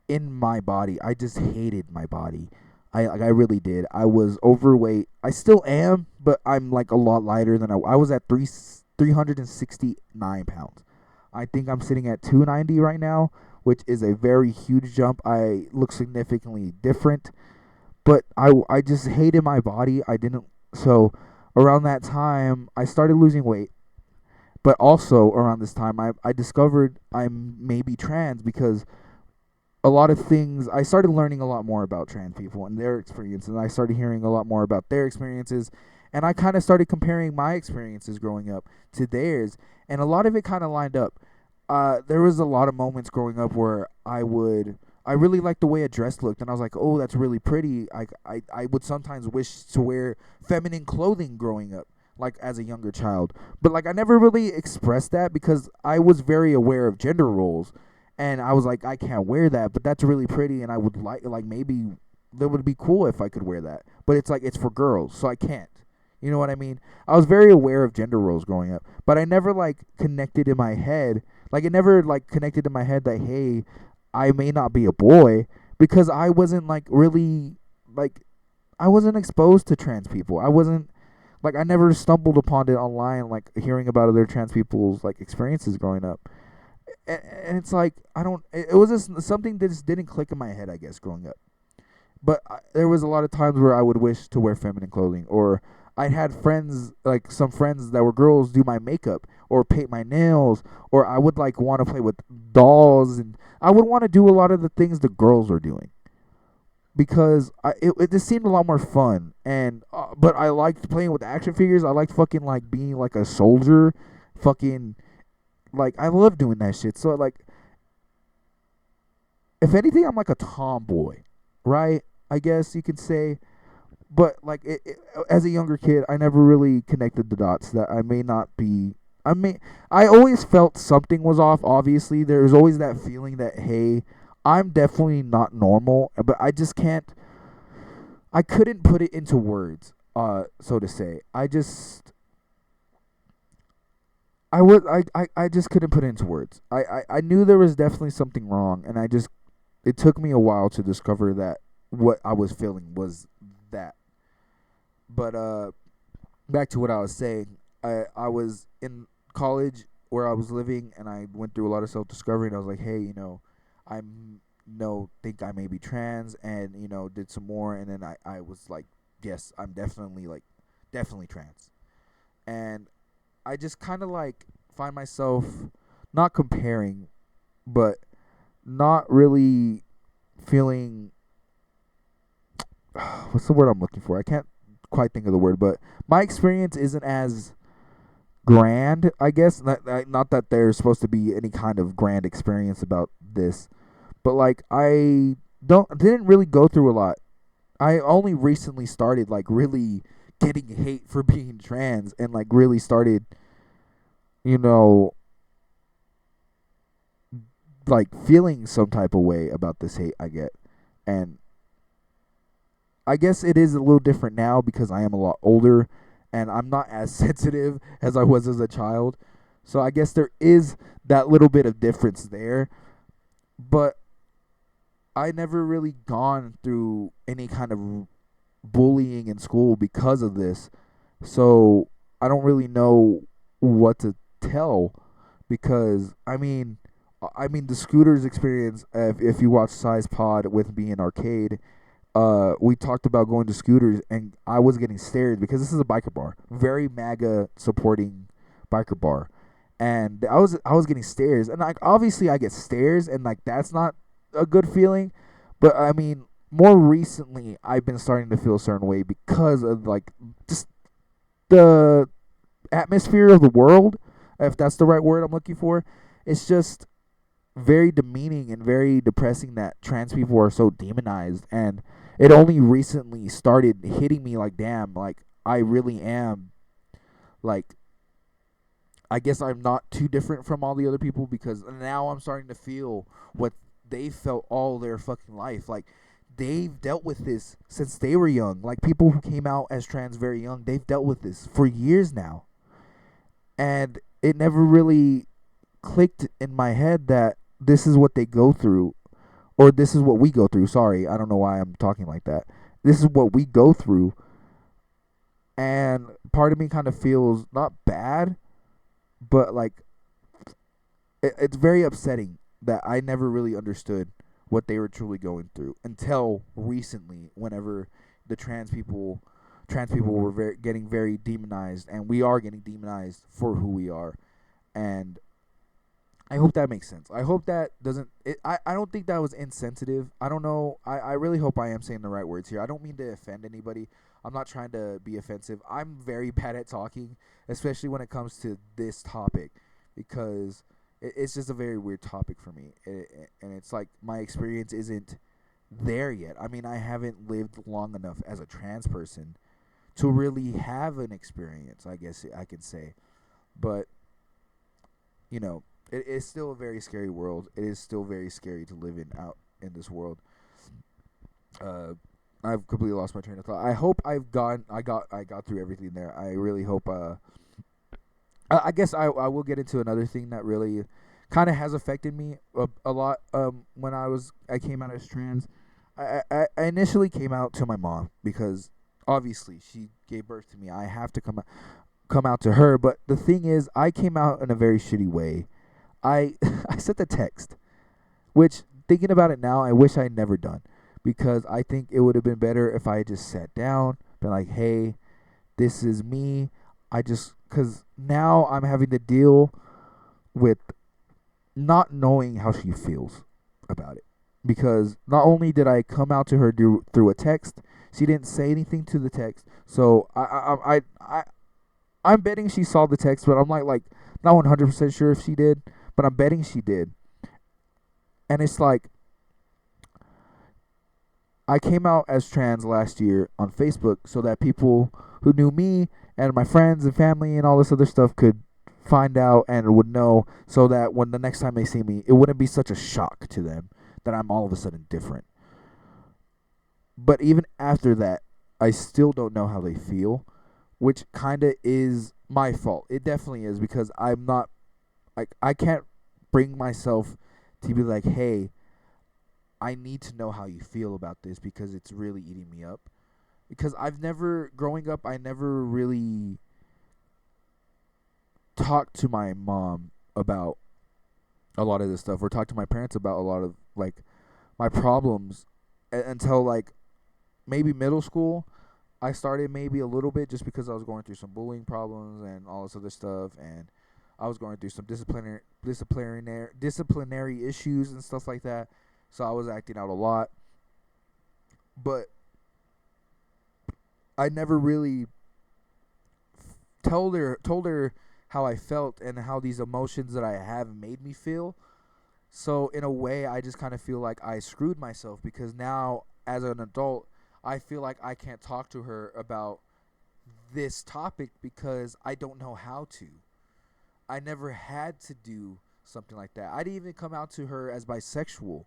in my body. I just hated my body. I really did. I was overweight. I still am, but I'm a lot lighter than I was at 369 pounds. I think I'm sitting at 290 right now, which is a very huge jump. I look significantly different, but I just hated my body. So around that time, I started losing weight. But also around this time, I discovered I'm maybe trans, because a lot of things, I started learning a lot more about trans people and their experiences, and I started hearing a lot more about their experiences, and I kind of started comparing my experiences growing up to theirs, and a lot of it kind of lined up. There was a lot of moments growing up where I really liked the way a dress looked, and I was like, oh, that's really pretty. I would sometimes wish to wear feminine clothing growing up, as a younger child. But I never really expressed that, because I was very aware of gender roles. And I was like, I can't wear that, but that's really pretty, and I would maybe that would be cool if I could wear that. But it's for girls, so I can't. You know what I mean? I was very aware of gender roles growing up, but I never connected in my head. It never connected in my head that, hey, I may not be a boy, because I wasn't really I wasn't exposed to trans people. I wasn't I never stumbled upon it online, hearing about other trans people's experiences growing up. And it's I don't. It was just something that just didn't click in my head, I guess, growing up. But there was a lot of times where I would wish to wear feminine clothing, or I had friends, some friends that were girls, do my makeup or paint my nails, or I would want to play with dolls, and I would want to do a lot of the things the girls were doing, because it just seemed a lot more fun. And but I liked playing with action figures. I liked fucking being a soldier, fucking. I love doing that shit. So if anything, I'm a tomboy, right? I guess you could say. But as a younger kid, I never really connected the dots that I may not be. I always felt something was off. Obviously, there's always that feeling that, hey, I'm definitely not normal, but I just can't. I couldn't put it into words, so to say. I just couldn't put it into words. I knew there was definitely something wrong, and it took me a while to discover that what I was feeling was that. But back to what I was saying, I was in college where I was living, and I went through a lot of self-discovery, and I was like, hey, I think I may be trans, and did some more, and then I was like, yes, I'm definitely trans. And I just kind of find myself not comparing, but not really feeling. what's the word I'm looking for? I can't quite think of the word, but my experience isn't as grand, I guess. Not that there's supposed to be any kind of grand experience about this, but like I didn't really go through a lot. I only recently started like really getting hate for being trans, and like really started, you know, like feeling some type of way about this hate I get. And I guess it is a little different now because I am a lot older and I'm not as sensitive as I was as a child. So I guess there is that little bit of difference there. But I never really gone through any kind of bullying in school because of this. So I don't really know what to tell because I mean the scooters experience. If you watch Size Pod with me in arcade, we talked about going to scooters, and I was getting stared because this is a biker bar, very MAGA supporting biker bar, and I was getting stares, and like obviously I get stares, and like that's not a good feeling, but I mean more recently I've been starting to feel a certain way because of like just the atmosphere of the world, if that's the right word I'm looking for. It's just very demeaning and very depressing that trans people are so demonized, and it only recently started hitting me like damn, like I really am, like I guess I'm not too different from all the other people because now I'm starting to feel what they felt all their fucking life. Like they've dealt with this since they were young. Like people who came out as trans very young, they've dealt with this for years now. And it never really clicked in my head that this is what they go through, or this is what we go through. Sorry, I don't know why I'm talking like that. This is what we go through, and part of me kind of feels not bad, but like it's very upsetting that I never really understood what they were truly going through until recently, whenever the trans people were getting very demonized, and we are getting demonized for who we are. And I hope that makes sense. I hope that doesn't. I don't think that was insensitive. I don't know. I really hope I am saying the right words here. I don't mean to offend anybody. I'm not trying to be offensive. I'm very bad at talking, especially when it comes to this topic, because it's just a very weird topic for me. And it's like my experience isn't there yet. I mean, I haven't lived long enough as a trans person to really have an experience, I guess I could say. But, you know, it is still a very scary world. It is still very scary to live in out in this world. I've completely lost my train of thought. I hope I got through everything there. I really hope. I guess I will get into another thing that really kind of has affected me a lot. When I came out as trans, I initially came out to my mom because obviously she gave birth to me. I have to come out to her. But the thing is, I came out in a very shitty way. I I sent a text, which thinking about it now, I wish I had never done, because I think it would have been better if I had just sat down, been like, hey, this is me. Because now I'm having to deal with not knowing how she feels about it. Because not only did I come out to her through a text, she didn't say anything to the text. So I'm betting she saw the text, but I'm like not 100% sure if she did, but I'm betting she did. And it's like, I came out as trans last year on Facebook so that people who knew me and my friends and family and all this other stuff could find out and would know, so that when the next time they see me, it wouldn't be such a shock to them that I'm all of a sudden different. But even after that, I still don't know how they feel, which kind of is my fault. It definitely is, because I'm not, like, I can't bring myself to be like, hey, I need to know how you feel about this because it's really eating me up. Because growing up, I never really talked to my mom about a lot of this stuff, or talked to my parents about a lot of, like, my problems until, like, maybe middle school. I started maybe a little bit just because I was going through some bullying problems and all this other stuff, and I was going through some disciplinary issues and stuff like that. So I was acting out a lot. But I never really told her how I felt and how these emotions that I have made me feel. So in a way, I just kind of feel like I screwed myself because now as an adult, I feel like I can't talk to her about this topic because I don't know how to. I never had to do something like that. I didn't even come out to her as bisexual.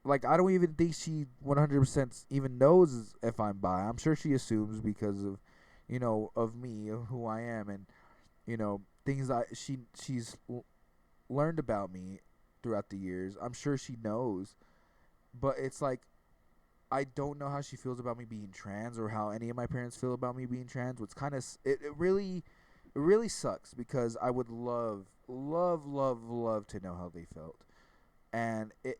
Like, I don't even think she 100% even knows if I'm bi. I'm sure she assumes because of, of me, of who I am, and things that she's learned about me throughout the years. I'm sure she knows, but it's like I don't know how she feels about me being trans or how any of my parents feel about me being trans. What's kind of it really sucks because I would love to know how they felt, and it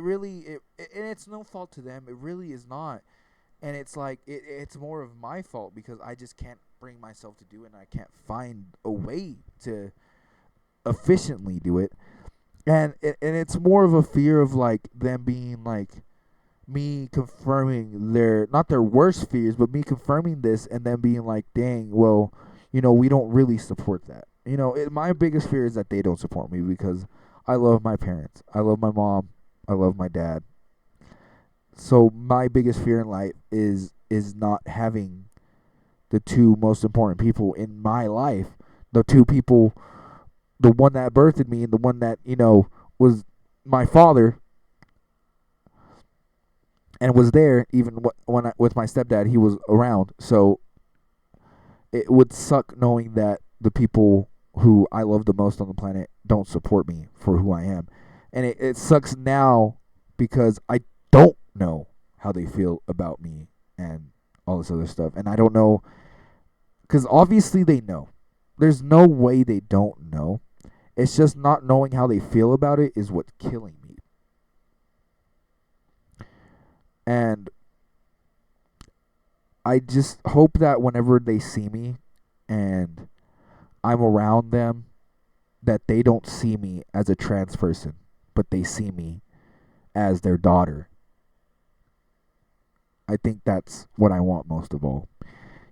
really and it's no fault to them. It really is not, and it's like it's more of my fault because I just can't bring myself to do it, and I can't find a way to efficiently do it, and it's more of a fear of like them being like me confirming their not their worst fears, but me confirming this and then being like, dang, well, we don't really support that. My biggest fear is that they don't support me because I love my parents, I love my mom, I love my dad. So my biggest fear in life is not having the two most important people in my life, the two people, the one that birthed me and the one that was my father and was there even when with my stepdad. He was around, so it would suck knowing that the people who I love the most on the planet don't support me for who I am, and it sucks now because I don't know how they feel about me and all this other stuff, and I don't know because obviously they know. There's no way they don't know. It's just not knowing how they feel about it is what's killing me. And I just hope that whenever they see me and I'm around them, that they don't see me as a trans person, but they see me as their daughter. I think that's what I want most of all.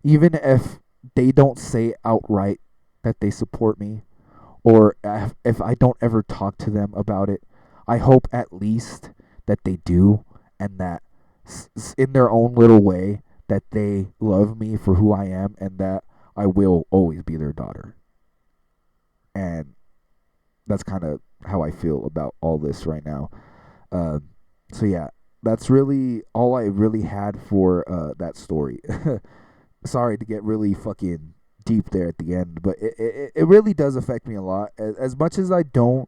Even if they don't say outright that they support me, or if I don't ever talk to them about it, I hope at least that they do, and that in their own little way that they love me for who I am and that I will always be their daughter. And that's kind of how I feel about all this right now. Um, so yeah, that's really all I really had for that story. Sorry to get really fucking deep there at the end, but it really does affect me a lot. As much as I don't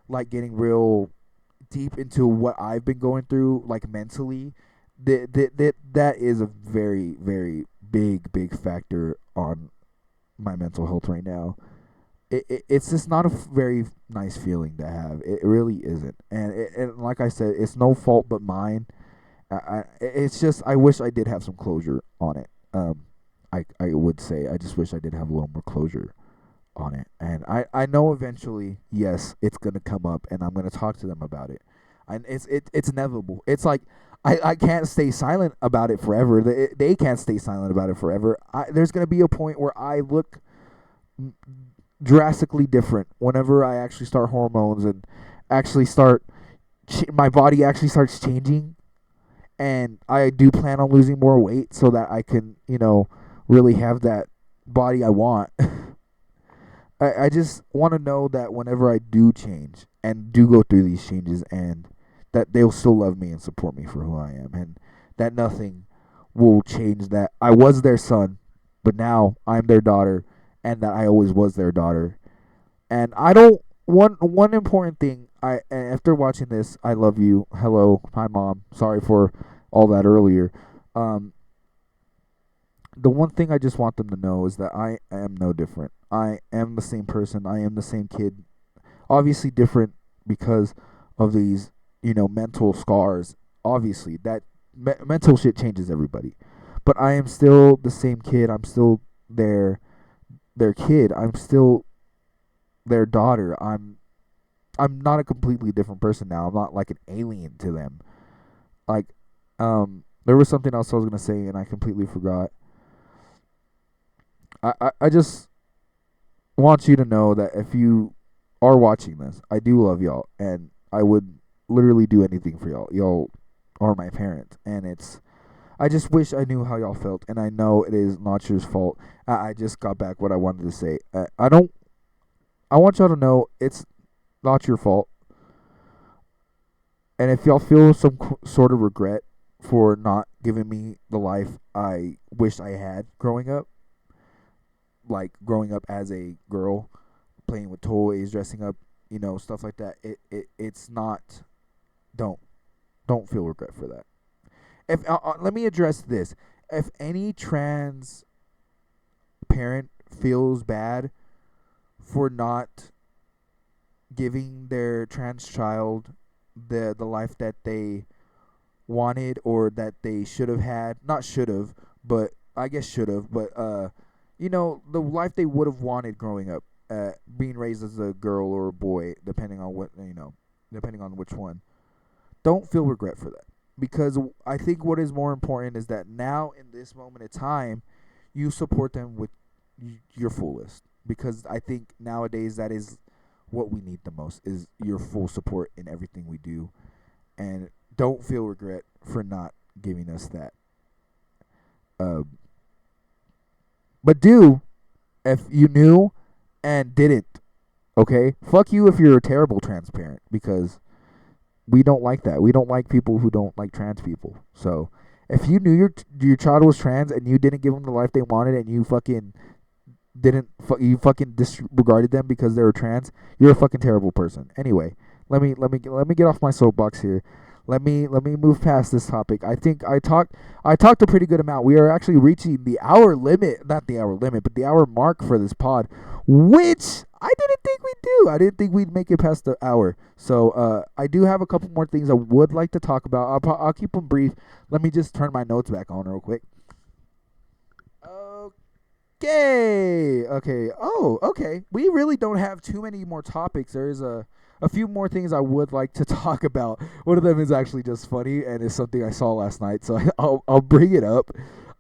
like getting real deep into what I've been going through, like mentally, that is a very, very big factor on my mental health right now. It's just not a very nice feeling to have. It really isn't, and like I said, it's no fault but mine. It's just I wish I did have some closure on it. I would say I just wish I did have a little more closure on it, and I know eventually, yes, it's gonna come up, and I'm gonna talk to them about it, and it's inevitable. It's like I can't stay silent about it forever. They can't stay silent about it forever. There's gonna be a point where I look drastically different whenever I actually start hormones and actually start my body actually starts changing, and I do plan on losing more weight so that I can really have that body I want. I just want to know that whenever I do change and do go through these changes, and that they'll still love me and support me for who I am, and that nothing will change that I was their son, but now I'm their daughter, and that I always was their daughter. And I don't one important thing. After watching this, I love you. Hello, hi mom. Sorry for all that earlier. Um, the one thing I just want them to know is that I am no different. I am the same person. I am the same kid. Obviously different because of these, mental scars. Obviously, that mental shit changes everybody. But I am still the same kid. I'm still their kid. I'm still their daughter. I'm not a completely different person now. I'm not like an alien to them. Like There was something else I was gonna say and I completely forgot. I just want you to know that if you are watching this, I do love y'all, and I would literally do anything for y'all. Y'all are my parents, and I just wish I knew how y'all felt, and I know it is not your fault. I just got back what I wanted to say. I don't. I want y'all to know it's not your fault, and if y'all feel some sort of regret for not giving me the life I wish I had growing up, like growing up as a girl, playing with toys, dressing up, stuff like that. It's not. Don't don't feel regret for that. If let me address this. If any trans parent feels bad for not giving their trans child the life that they wanted or that they should have had, not should have, but I guess should have, but the life they would have wanted growing up, being raised as a girl or a boy, depending on depending on which one. Don't feel regret for that, because I think what is more important is that now in this moment of time, you support them with your fullest, because I think nowadays that is what we need the most, is your full support in everything we do, and don't feel regret for not giving us that. Um, but do if you knew and didn't. Okay, fuck you if you're a terrible transparent, because we don't like that. We don't like people who don't like trans people. So if you knew your child was trans and you didn't give them the life they wanted, and you fucking didn't you fucking disregarded them because they were trans, you're a fucking terrible person. Anyway, let me get off my soapbox here. Let me move past this topic. I think I talked a pretty good amount. We are actually reaching the hour limit, not the hour limit, but the hour mark for this pod, which I didn't think we'd do. I didn't think we'd make it past the hour. So I do have a couple more things I would like to talk about. I'll keep them brief. Let me just turn my notes back on real quick. Okay. Okay. Oh, okay. We really don't have too many more topics. There's a few more things I would like to talk about. One of them is actually just funny, and it's something I saw last night, so I'll bring it up.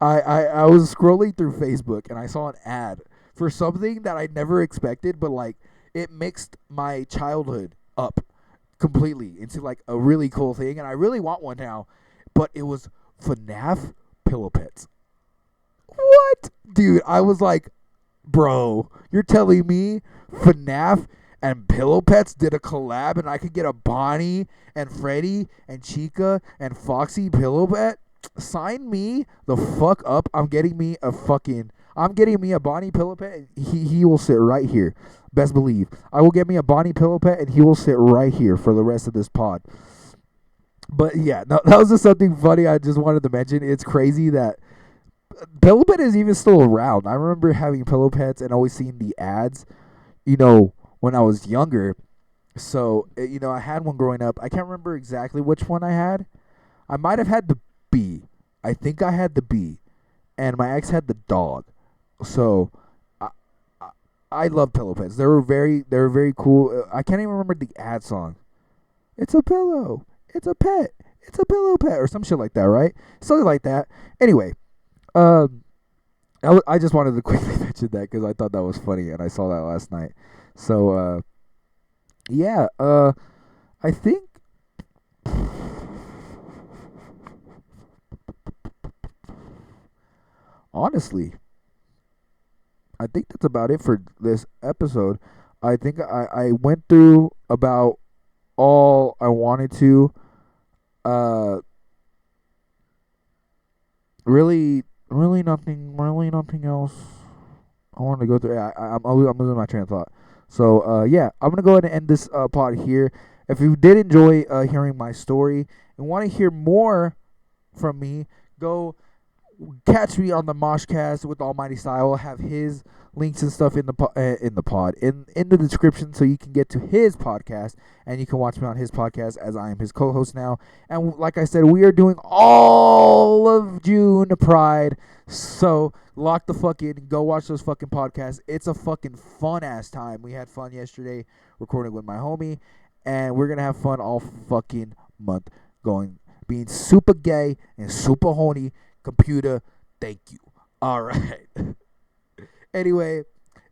I was scrolling through Facebook, and I saw an ad for something that I never expected, but like it mixed my childhood up completely into like a really cool thing, and I really want one now. But it was FNAF pillow pets. What? Dude, I was like, bro, you're telling me FNAF and Pillow Pets did a collab and I could get a Bonnie and Freddy and Chica and Foxy Pillow Pet? Sign me the fuck up. I'm getting me a Bonnie Pillow Pet, and he will sit right here. Best believe. I will get me a Bonnie Pillow Pet, and he will sit right here for the rest of this pod. But yeah, no, that was just something funny I just wanted to mention. It's crazy that Pillow Pet is even still around. I remember having Pillow Pets and always seeing the ads, when I was younger. So, I had one growing up. I can't remember exactly which one I had. I might have had the B. I think I had the B. And my ex had the dog. So, I, I love Pillow Pets. They were very cool. I can't even remember the ad song. It's a pillow. It's a pet. It's a pillow pet, or some shit like that, right? Something like that. Anyway, um, I just wanted to quickly mention that because I thought that was funny, and I saw that last night. So, yeah, I think honestly, I think that's about it for this episode. I think I went through about all I wanted to. Uh, really nothing else I wanted to go through. I'm losing my train of thought. So yeah, I'm gonna go ahead and end this pod here. If you did enjoy hearing my story and want to hear more from me, go catch me on the MOSHCAST with Almighty S.I.G.H. I'll have his links and stuff in the description, so you can get to his podcast and you can watch me on his podcast, as I am his co-host now. And like I said, we are doing all of June Pride, so lock the fuck in. Go watch those fucking podcasts. It's a fucking fun ass time. We had fun yesterday recording with my homie, and we're gonna have fun all fucking month going being super gay and super horny. Computer, thank you. All right. Anyway,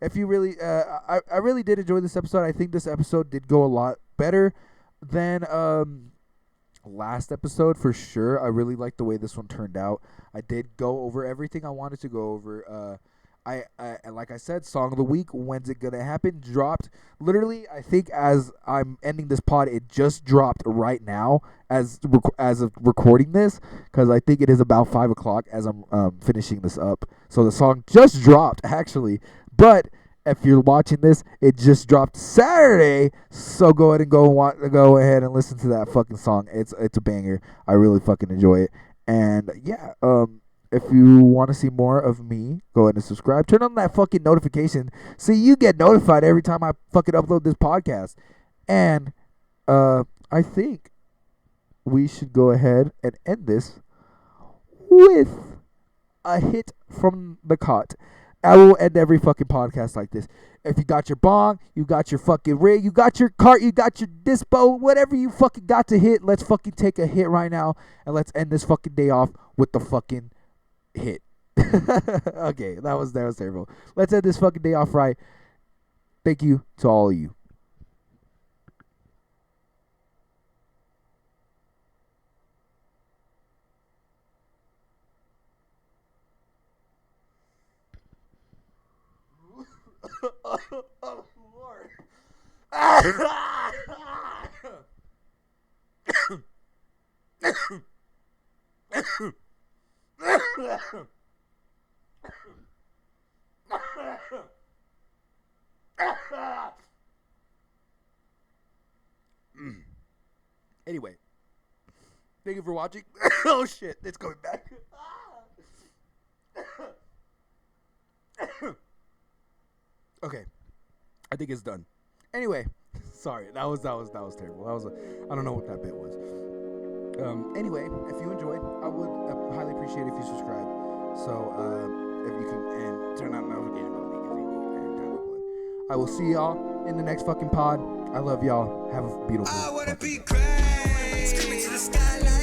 if you really, I really did enjoy this episode. I think this episode did go a lot better than last episode for sure. I really liked the way this one turned out. I did go over everything I wanted to go over. I like I said, song of the week. When's it gonna happen? Dropped literally. I think as I'm ending this pod, it just dropped right now as of recording this, because I think it is about 5 o'clock as I'm finishing this up. So the song just dropped actually, but if you're watching this, it just dropped Saturday. So go ahead and go ahead and listen to that fucking song. It's a banger. I really fucking enjoy it. And yeah, if you want to see more of me, go ahead and subscribe. Turn on that fucking notification so you get notified every time I fucking upload this podcast. And I think we should go ahead and end this with a hit from the cot. I will end every fucking podcast like this. If you got your bong, you got your fucking rig, you got your cart, you got your dispo, whatever you fucking got to hit, let's fucking take a hit right now. And let's end this fucking day off with the fucking hit. Okay, that was terrible. Let's end this fucking day off right. Thank you to all of you. Oh, Lord. Anyway, thank you for watching. Oh shit, it's coming back. Okay, I think it's done. Anyway, sorry, that was terrible. I don't know what that bit was. Anyway, if you enjoyed, I would highly appreciate if you subscribe. So if you can, and turn on notification bell every time I upload. I will see y'all in the next fucking pod. I love y'all. Have a beautiful. I wanna be great. Screaming to the skyline.